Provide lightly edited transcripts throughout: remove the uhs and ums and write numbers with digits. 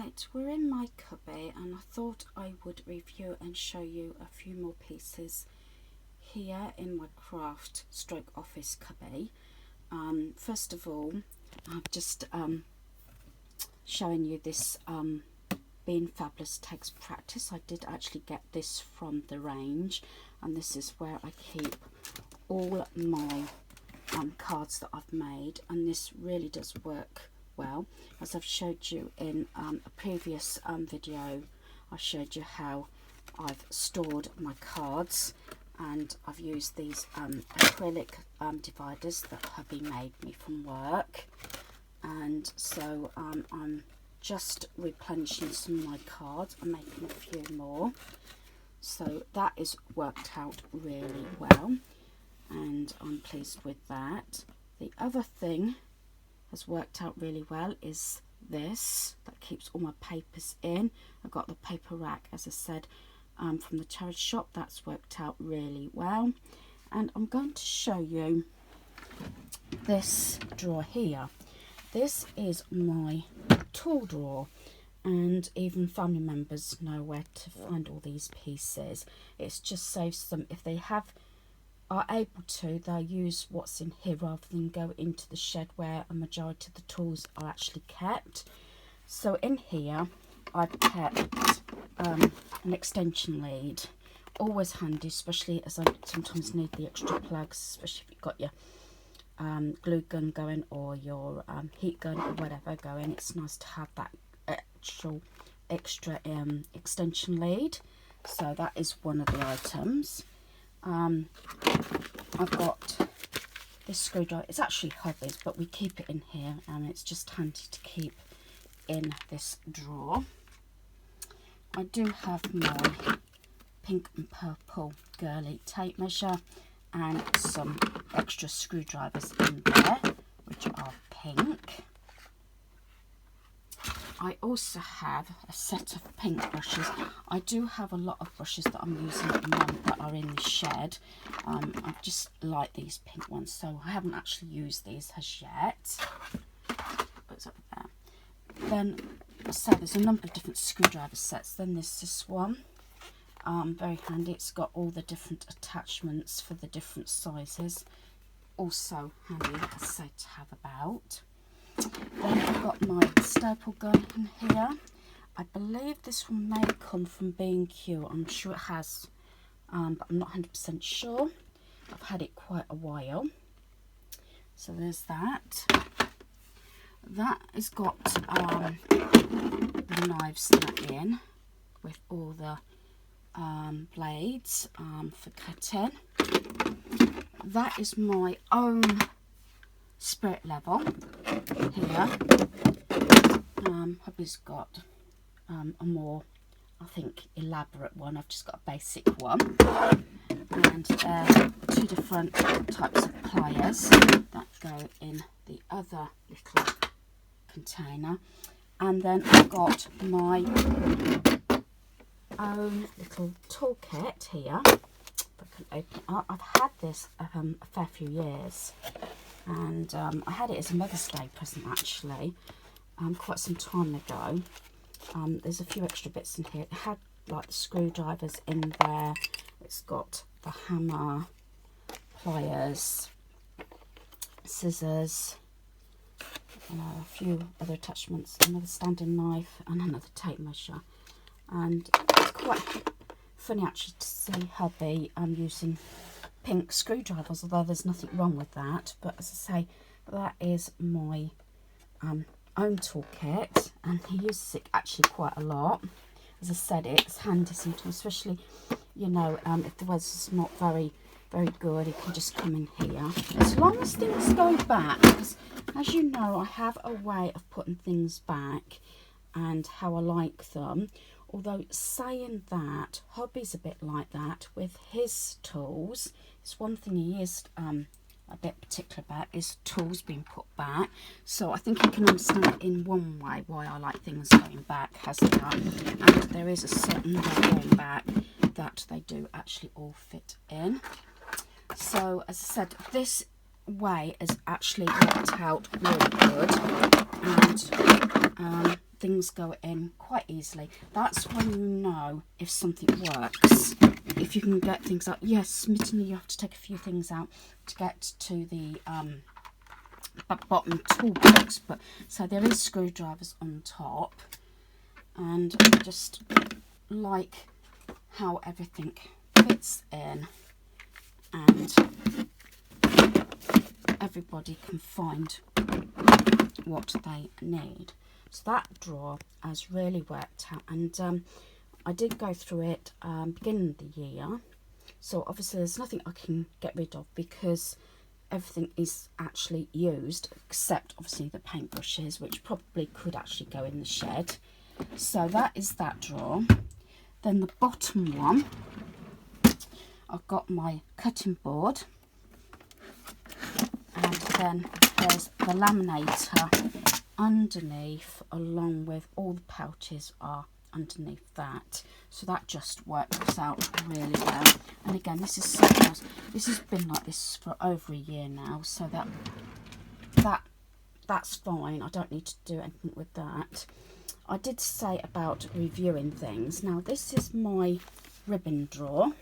Right, we're in my cubby and I thought I would review and show you a few more pieces here in my craft stroke office cubby. First of all, I'm just showing you this Being Fabulous Takes Practice. I did actually get this from the range, and this is where I keep all my cards that I've made, and this really does work well. As I've showed you in a previous video, I showed you how I've stored my cards, and I've used these acrylic dividers that hubby made me from work, and so I'm just replenishing some of my cards. I'm making a few more, so that is worked out really well and I'm pleased with that. The other thing has worked out really well is this, that keeps all my papers in. I've got the paper rack, as I said, from the charity shop. That's worked out really well. And I'm going to show you this drawer here. This is my tool drawer, and even family members know where to find all these pieces. It just saves them, if they are able to, they'll use what's in here rather than go into the shed where a majority of the tools are actually kept. So in here I've kept an extension lead, always handy, especially as I sometimes need the extra plugs, especially if you've got your glue gun going or your heat gun or whatever going. It's nice to have that extra extension lead. So that is one of the items. I've got this screwdriver. It's actually hubby's, but we keep it in here, and it's just handy to keep in this drawer. I do have my pink and purple girly tape measure and some extra screwdrivers in there, which are pink. I also have a set of paint brushes. I do have a lot of brushes that I'm using at the moment that are in the shed. I just like these pink ones, so I haven't actually used these as yet. What's up there? Then, so there's a number of different screwdriver sets. Then there's this one. Very handy. It's got all the different attachments for the different sizes. Also handy, like I say, to have about. Then I've got my staple gun in here. I believe this one may come from B&Q. I'm sure it has, but I'm not 100% sure. I've had it quite a while. So there's that. That has got the knives that in with all the blades for cutting. That is my own spirit level here. Hubby's got a more, I think, elaborate one. I've just got a basic one, and two different types of pliers that go in the other little container. And then I've got my own little toolkit here. If I can open it up. I've had this a fair few years, and I had it as a Mother's Day present actually, quite some time ago. There's a few extra bits in here. It had like the screwdrivers in there. It's got the hammer, pliers, scissors, a few other attachments, another standing knife and another tape measure. And it's quite funny actually to see hubby using pink screwdrivers, although there's nothing wrong with that. But as I say, that is my own toolkit, and he uses it actually quite a lot. As I said, it's handy sometimes, especially, you know, if the weather's not very good, it can just come in here. As long as things go back, because as you know, I have a way of putting things back and how I like them. Although saying that, hubby's a bit like that with his tools. It's one thing he is a bit particular about, is tools being put back. So I think you can understand in one way why I like things going back as they are. And there is a certain way going back that they do actually all fit in. So as I said, this way has actually worked out really good, and things go in quite easily. That's when you know if something works. If you can get things out. Yes, admittedly you have to take a few things out to get to the bottom toolbox, but so there is screwdrivers on top, and I just like how everything fits in and everybody can find what they need. So that drawer has really worked out, and I did go through it beginning of the year, so obviously there's nothing I can get rid of because everything is actually used, except obviously the paintbrushes, which probably could actually go in the shed. So that is that drawer. Then the bottom one, I've got my cutting board, and then there's the laminator underneath, along with all the pouches are underneath that. So that just works out really well. And again, this is something else. This has been like this for over a year now, so that's fine. I don't need to do anything with that. I did say about reviewing things. Now this is my ribbon drawer,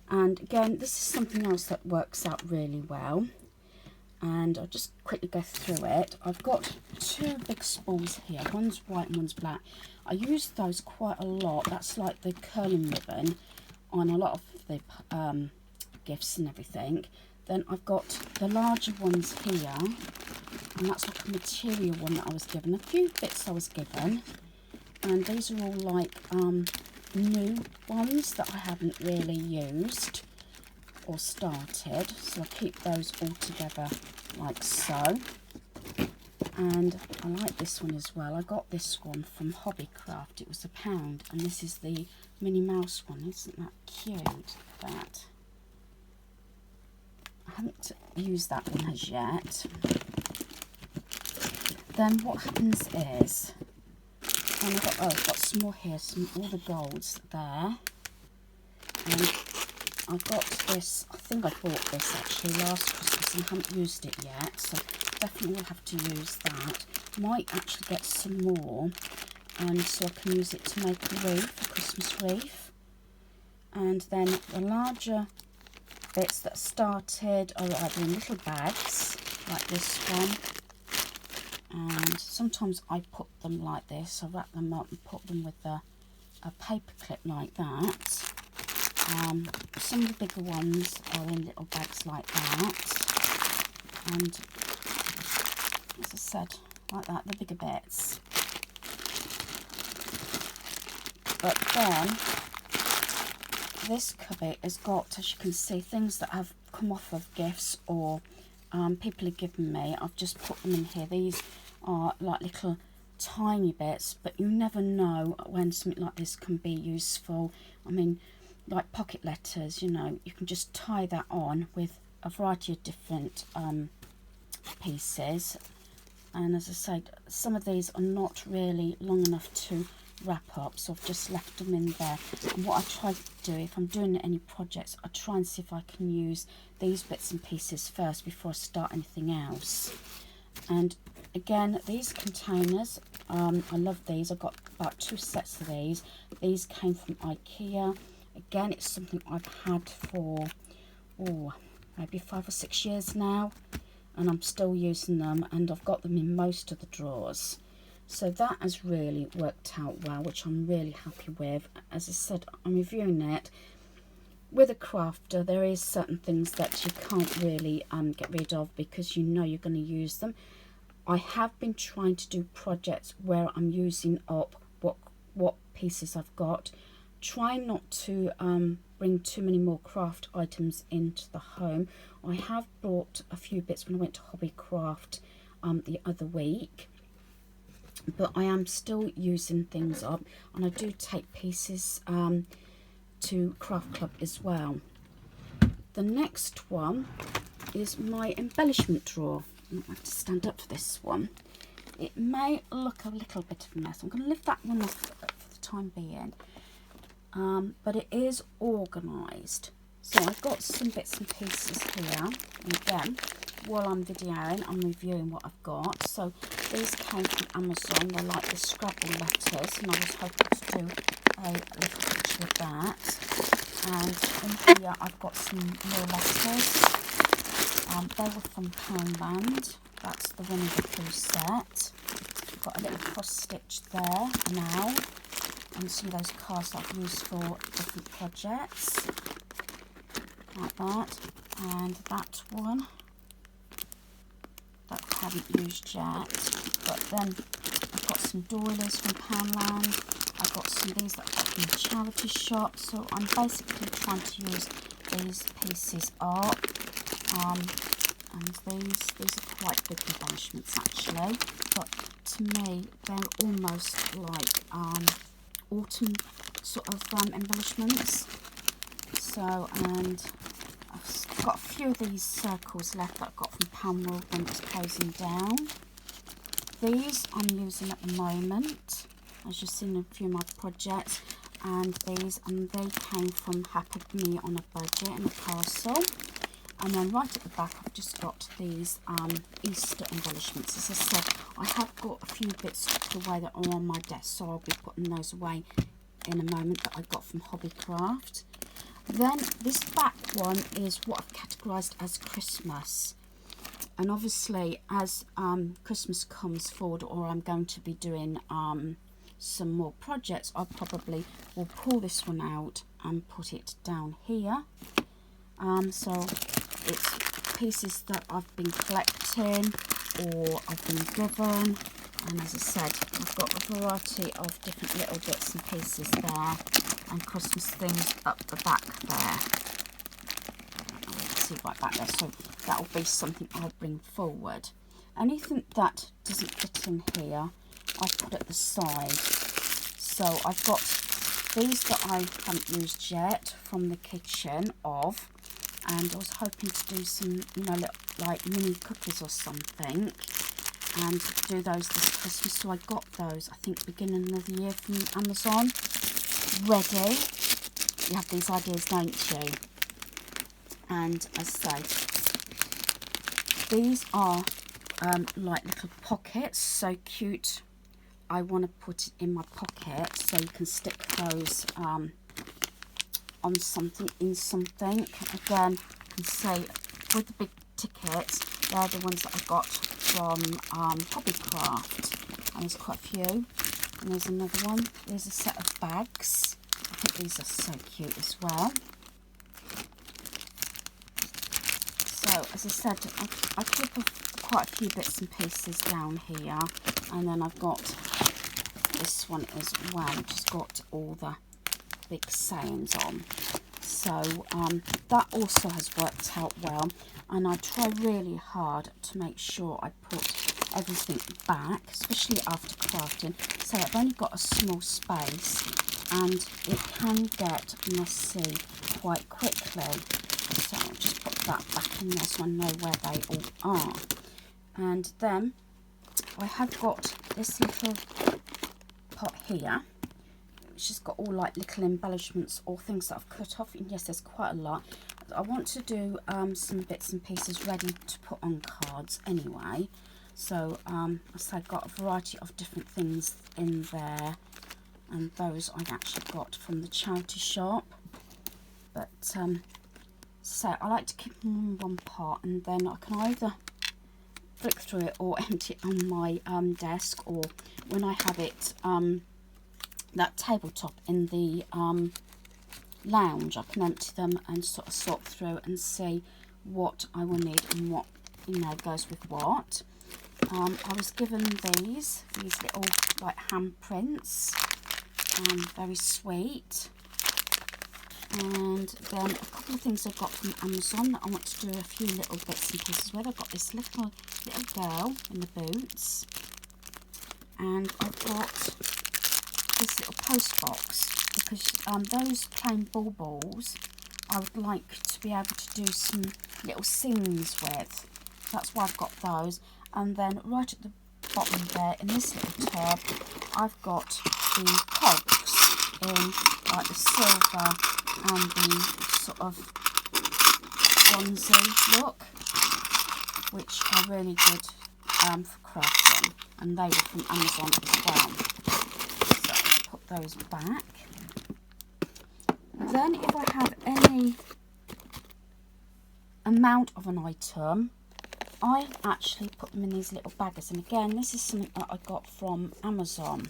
and again this is something else that works out really well, and I'll just quickly go through it. I've got two big spools here, one's white and one's black. I use those quite a lot. That's like the curling ribbon on a lot of the gifts and everything. Then I've got the larger ones here, and that's like a material one that I was given. A few bits I was given, and these are all like new ones that I haven't really used or started, so I keep those all together like so. And I like this one as well. I got this one from Hobbycraft. It was £1, and this is the Minnie Mouse one. Isn't that cute? That I haven't used that one as yet. Then what happens is, and I've got some more here, all the golds there, and I got this. I think I bought this actually last Christmas and haven't used it yet, so definitely will have to use that. Might actually get some more, and so I can use it to make a wreath, a Christmas wreath. And then the larger bits that started are either in little bags like this one, and sometimes I put them like this. I wrap them up and put them with a paper clip like that. Some of the bigger ones are in little bags like that, and as I said, like that, the bigger bits. But then this cubby has got, as you can see, things that have come off of gifts or people have given me. I've just put them in here. These are like little tiny bits, but you never know when something like this can be useful. I mean, like pocket letters, you know, you can just tie that on with a variety of different pieces. And as I said, some of these are not really long enough to wrap up, so I've just left them in there. And what I try to do, if I'm doing any projects, I try and see if I can use these bits and pieces first before I start anything else. And again, these containers, I love these. I've got about 2 sets of these. These came from IKEA. Again, it's something I've had for maybe 5 or 6 years now, and I'm still using them, and I've got them in most of the drawers. So that has really worked out well, which I'm really happy with. As I said, I'm reviewing it. With a crafter, there is certain things that you can't really get rid of because you know you're going to use them. I have been trying to do projects where I'm using up what pieces I've got. Try not to bring too many more craft items into the home. I have brought a few bits when I went to Hobbycraft the other week, but I am still using things up, and I do take pieces to Craft Club as well. The next one is my embellishment drawer. I have to stand up for this one. It may look a little bit of a mess. I'm going to lift that one off for the time being. But it is organised. So I've got some bits and pieces here, and again, while I'm videoing, I'm reviewing what I've got. So these came from Amazon. They're like the Scrabble letters, and I was hoping to do a little picture of that. And in here I've got some more letters. They were from Poundland. That's the Winnie the Pooh set. I've got a little cross stitch there now, and some of those cards that I've used for different projects, like that. And that one that I haven't used yet. But then I've got some doilies from Poundland. I've got some of these that I got from the charity shop. So I'm basically trying to use these pieces up. And these are quite big embellishments actually, but to me they're almost like autumn sort of embellishments. So, and I've got a few of these circles left that I got from Poundworld when it's closing down. These I'm using at the moment, as you've seen in a few of my projects, and these, and they came from Happy Me on a Budget in a parcel. And then right at the back I've just got these Easter embellishments. As I said, I have got a few bits tucked away that are on my desk, so I'll be putting those away in a moment, that I got from Hobbycraft. Then this back one is what I've categorised as Christmas. And obviously as Christmas comes forward, or I'm going to be doing some more projects, I probably will pull this one out and put it down here. So it's pieces that I've been collecting or I've been given, and as I said, I've got a variety of different little bits and pieces there, and Christmas things up the back there. I don't know, you can see right back there, so that will be something I'll bring forward. Anything that doesn't fit in here I'll put at the side. So I've got these that I haven't used yet from the kitchen of, and I was hoping to do some, you know, little, like mini cookies or something, and do those this Christmas. So I got those, I think, beginning of the year from Amazon. Ready. You have these ideas, don't you? And as I say, these are like little pockets, so cute. I want to put it in my pocket, so you can stick those on something, in something. Again, I can say with the big tickets, they're the ones that I got from Hobbycraft, and there's quite a few. And there's another one. There's a set of bags. I think these are so cute as well. So as I said, I keep quite a few bits and pieces down here, and then I've got this one as well, which has got all the big sayings on. So that also has worked out well, and I try really hard to make sure I put everything back, especially after crafting. So I've only got a small space, and it can get messy quite quickly. So I'll just put that back in there so I know where they all are. And then I have got this little pot here, which has got all like little embellishments or things that I've cut off. And yes, there's quite a lot. I want to do some bits and pieces ready to put on cards anyway. So I've got a variety of different things in there, and those I've actually got from the charity shop. But so I like to keep them in one pot, and then I can either flick through it or empty it on my desk, or when I have it that tabletop in the lounge, I can empty them and sort of sort through and see what I will need and what, you know, goes with what. I was given these little like handprints, very sweet. And then a couple of things I got from Amazon that I want to do a few little bits and pieces with. I've got this little girl in the boots, and I've got this little post box, because those plain baubles I would like to be able to do some little scenes with. That's why I've got those. And then right at the bottom there, in this little tub, I've got the cogs in like the silver and the sort of bronzy look, which are really good for crafting, and they were from Amazon as well. So put those back. Then if I have any amount of an item, I actually put them in these little baggers, and again, this is something that I got from Amazon.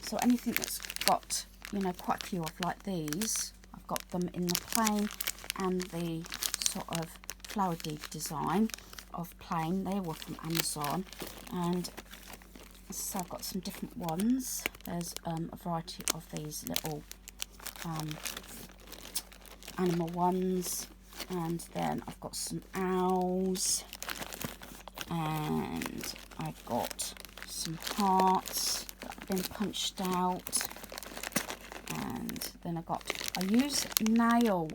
So anything that's got, you know, quite a few of like these, I've got them in the plain and the sort of flower deed design of plain. They were from Amazon, and so I've got some different ones. There's a variety of these little animal ones, and then I've got some owls, and I've got some hearts that have been punched out, and then I use nail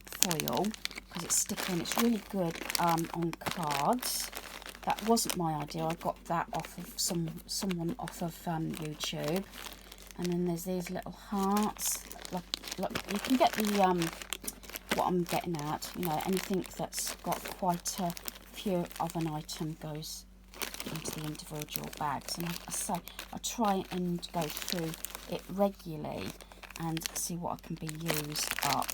foil because it's sticky and it's really good on cards. That wasn't my idea. I got that off of someone off of YouTube. And then there's these little hearts. Look, you can get the what I'm getting at. You know, anything that's got quite a few of an item goes into the individual bags. And I say I try and go through it regularly and see what can be used up.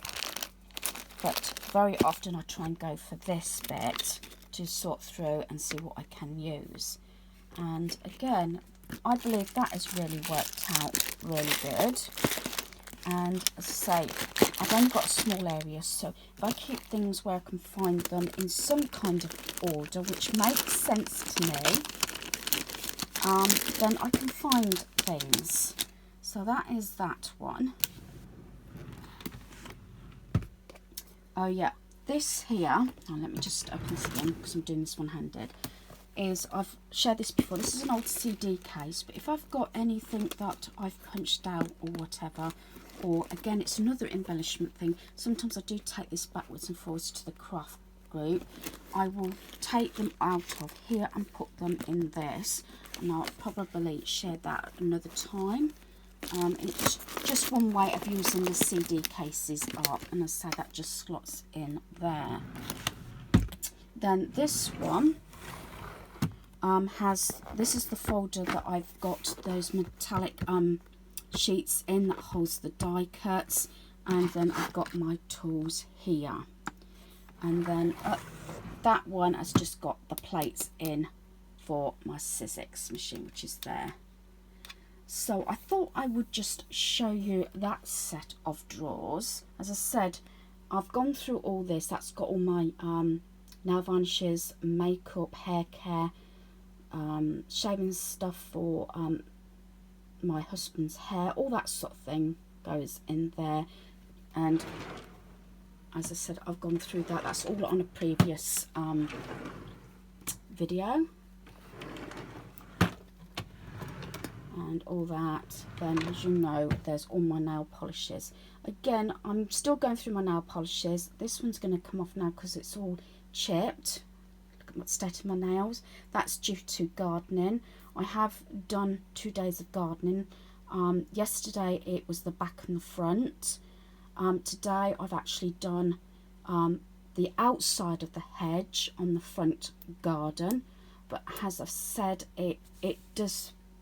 But very often I try and go for this bit to sort through and see what I can use. And again, I believe that has really worked out really good. And as I say, I've only got a small area, so if I keep things where I can find them in some kind of order, which makes sense to me, then I can find things. So that is that one. Oh yeah, this here, oh, let me just open this again because I'm doing this one-handed, is, I've shared this before, this is an old CD case, but if I've got anything that I've punched out or whatever, or again, it's another embellishment thing, sometimes I do take this backwards and forwards to the craft group, I will take them out of here and put them in this, and I'll probably share that another time. It's just one way of using the CD cases up, and as I say, that just slots in there. Then this one this is the folder that I've got those metallic sheets in that holds the die cuts, and then I've got my tools here, and then that one has just got the plates in for my Sizzix machine, which is there. So I thought I would just show you that set of drawers. As I said, I've gone through all this. That's got all my nail varnishes, makeup, hair care, shaving stuff for my husband's hair, all that sort of thing goes in there. And as I said, I've gone through that. That's all on a previous video. And all that. Then, as you know, there's all my nail polishes. Again, I'm still going through my nail polishes. This one's going to come off now because it's all chipped. Look at the state of my nails. That's due to gardening. I have done 2 days of gardening. Yesterday it was the back and the front. Today I've actually done the outside of the hedge on the front garden. But as I've said,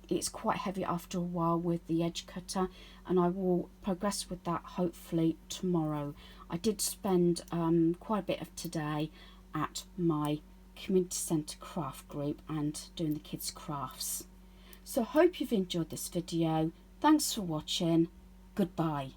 it's quite heavy after a while with the edge cutter, and I will progress with that hopefully tomorrow. I did spend quite a bit of today at my community centre craft group and doing the kids crafts. So I hope you've enjoyed this video. Thanks for watching. Goodbye.